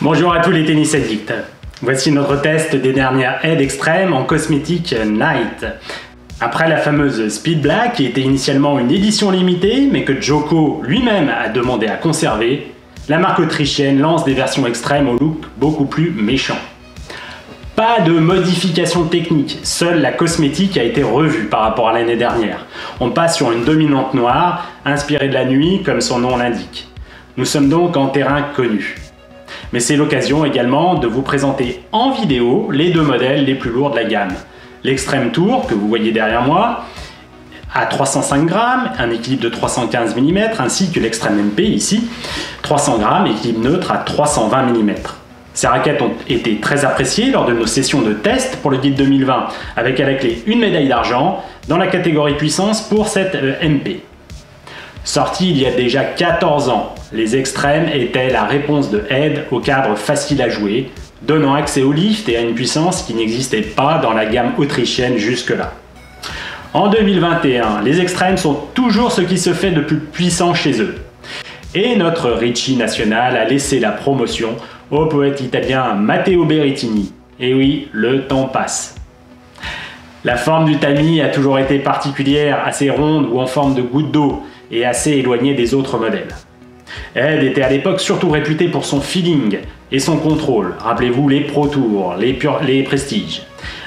Bonjour à tous les tennis addicts. Voici notre test des dernières aides extrêmes en cosmétique Night. Après la fameuse Speed Black, qui était initialement une édition limitée, mais que Joko lui-même a demandé à conserver, la marque autrichienne lance des versions extrêmes au look beaucoup plus méchant. Pas de modification technique, seule la cosmétique a été revue par rapport à l'année dernière. On passe sur une dominante noire, inspirée de la nuit comme son nom l'indique. Nous sommes donc en terrain connu. Mais c'est l'occasion également de vous présenter en vidéo les deux modèles les plus lourds de la gamme. L'Extreme Tour, que vous voyez derrière moi, à 305 grammes, un équilibre de 315 mm, ainsi que l'Extreme MP ici, 300 grammes, équilibre neutre à 320 mm. Ces raquettes ont été très appréciées lors de nos sessions de test pour le guide 2020, avec à la clé une médaille d'argent dans la catégorie puissance pour cette MP. Sortis il y a déjà 14 ans, les extrêmes étaient la réponse de Ed au cadre facile à jouer, donnant accès au lift et à une puissance qui n'existait pas dans la gamme autrichienne jusque-là. En 2021, les extrêmes sont toujours ce qui se fait de plus puissant chez eux. Et notre Ricci national a laissé la promotion au poète italien Matteo Berrettini. Et oui, le temps passe. La forme du tamis a toujours été particulière, assez ronde ou en forme de goutte d'eau, et assez éloignée des autres modèles. Ed était à l'époque surtout réputé pour son feeling et son contrôle. Rappelez-vous les Pro Tour, les Prestige.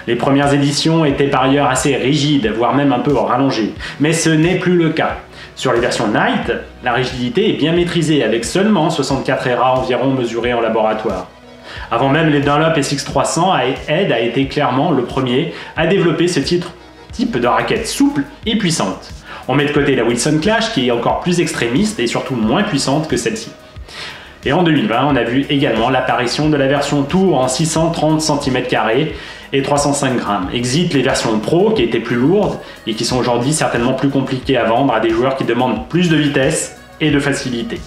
Les premières éditions étaient par ailleurs assez rigides, voire même un peu rallongées. Mais ce n'est plus le cas. Sur les versions Night, la rigidité est bien maîtrisée avec seulement 64 ERA environ mesurés en laboratoire. Avant même les Dunlop SX300, Ed a été clairement le premier à développer ce type de raquette souple et puissante. On met de côté la Wilson Clash qui est encore plus extrémiste et surtout moins puissante que celle-ci. Et en 2020, on a vu également l'apparition de la version Tour en 630 cm² et 305 grammes. Exit les versions Pro qui étaient plus lourdes et qui sont aujourd'hui certainement plus compliquées à vendre à des joueurs qui demandent plus de vitesse et de facilité.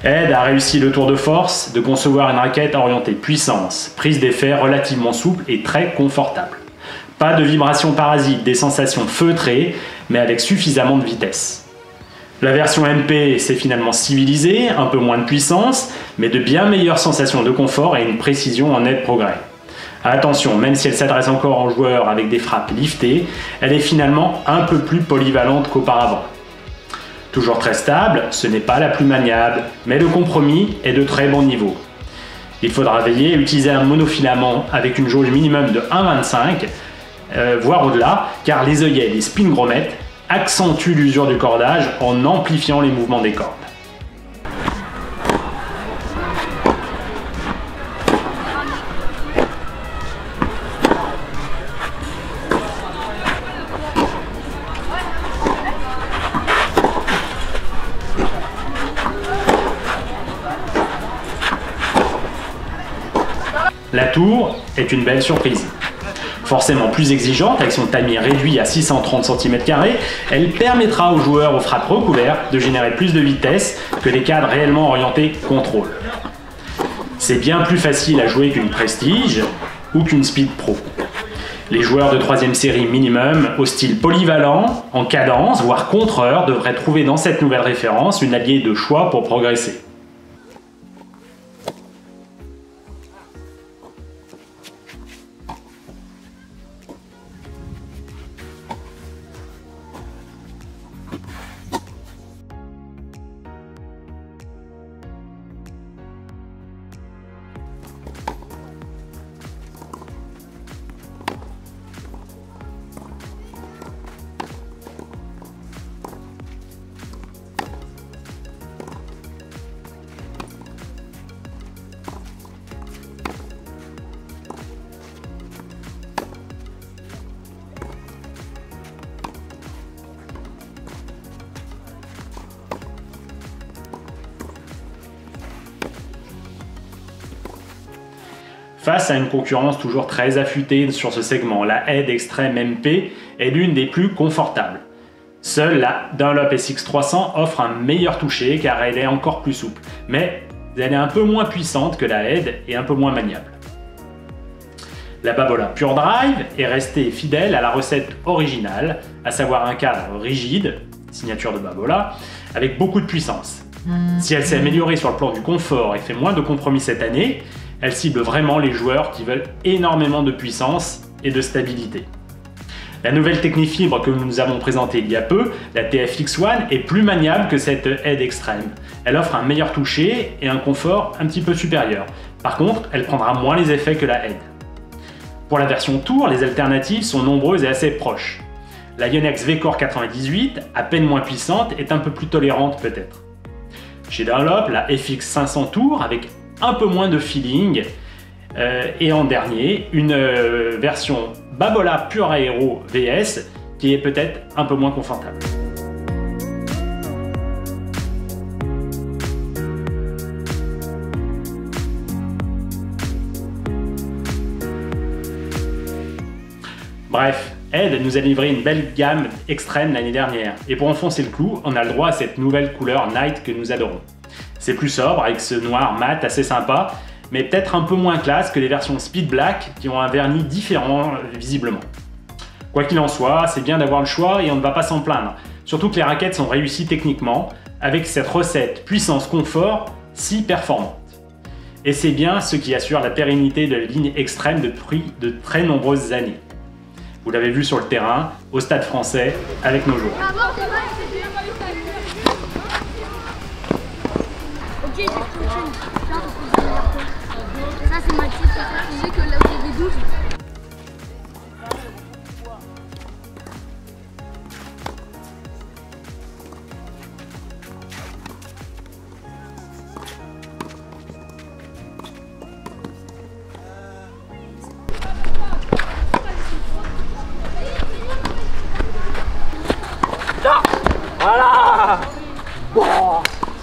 Ed a réussi le tour de force de concevoir une raquette orientée puissance, prise d'effet relativement souple et très confortable. Pas de vibrations parasites, des sensations feutrées, mais avec suffisamment de vitesse. La version MP s'est finalement civilisée, un peu moins de puissance, mais de bien meilleures sensations de confort et une précision en net progrès. Attention, même si elle s'adresse encore aux joueurs avec des frappes liftées, elle est finalement un peu plus polyvalente qu'auparavant. Toujours très stable, ce n'est pas la plus maniable, mais le compromis est de très bon niveau. Il faudra veiller à utiliser un monofilament avec une jauge minimum de 1,25, voire au-delà, car les œillets et les spin grommettes accentuent l'usure du cordage en amplifiant les mouvements des cordes. La Tour est une belle surprise. Forcément plus exigeante, avec son tamis réduit à 630 cm², elle permettra aux joueurs aux frappes recouvertes de générer plus de vitesse que les cadres réellement orientés contrôle. C'est bien plus facile à jouer qu'une Prestige ou qu'une Speed Pro. Les joueurs de 3e série minimum, au style polyvalent, en cadence, voire contreur, devraient trouver dans cette nouvelle référence une alliée de choix pour progresser. Face à une concurrence toujours très affûtée sur ce segment, la Ed Extreme MP est l'une des plus confortables. Seule la Dunlop SX300 offre un meilleur toucher car elle est encore plus souple, mais elle est un peu moins puissante que la Head et un peu moins maniable. La Babolat Pure Drive est restée fidèle à la recette originale, à savoir un cadre rigide, signature de Babolat, avec beaucoup de puissance. Si elle s'est améliorée sur le plan du confort et fait moins de compromis cette année, elle cible vraiment les joueurs qui veulent énormément de puissance et de stabilité. La nouvelle Technifibre que nous avons présentée il y a peu, la TFX1, est plus maniable que cette Head Extreme. Elle offre un meilleur toucher et un confort un petit peu supérieur. Par contre, elle prendra moins les effets que la Head. Pour la version Tour, les alternatives sont nombreuses et assez proches. La Yonex V-Core 98, à peine moins puissante, est un peu plus tolérante peut-être. Chez Dunlop, la FX500 Tour, avec un peu moins de feeling, et en dernier, une version Babolat Pure Aero VS qui est peut-être un peu moins confortable. Bref, Head nous a livré une belle gamme extrême l'année dernière, et pour enfoncer le clou, on a le droit à cette nouvelle couleur Night que nous adorons. C'est plus sobre avec ce noir mat assez sympa, mais peut-être un peu moins classe que les versions Speed Black qui ont un vernis différent visiblement. Quoi qu'il en soit, c'est bien d'avoir le choix et on ne va pas s'en plaindre, surtout que les raquettes sont réussies techniquement, avec cette recette puissance-confort si performante. Et c'est bien ce qui assure la pérennité de la ligne extrême depuis de très nombreuses années. Vous l'avez vu sur le terrain, au Stade Français, avec nos joueurs. Ok, j'ai prochaine. Ça c'est ma petite. Tu sais que là où il y avait 12. Voilà. Bon,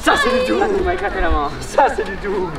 ça c'est du double. Il m'a éclaté la main. Ça c'est du double.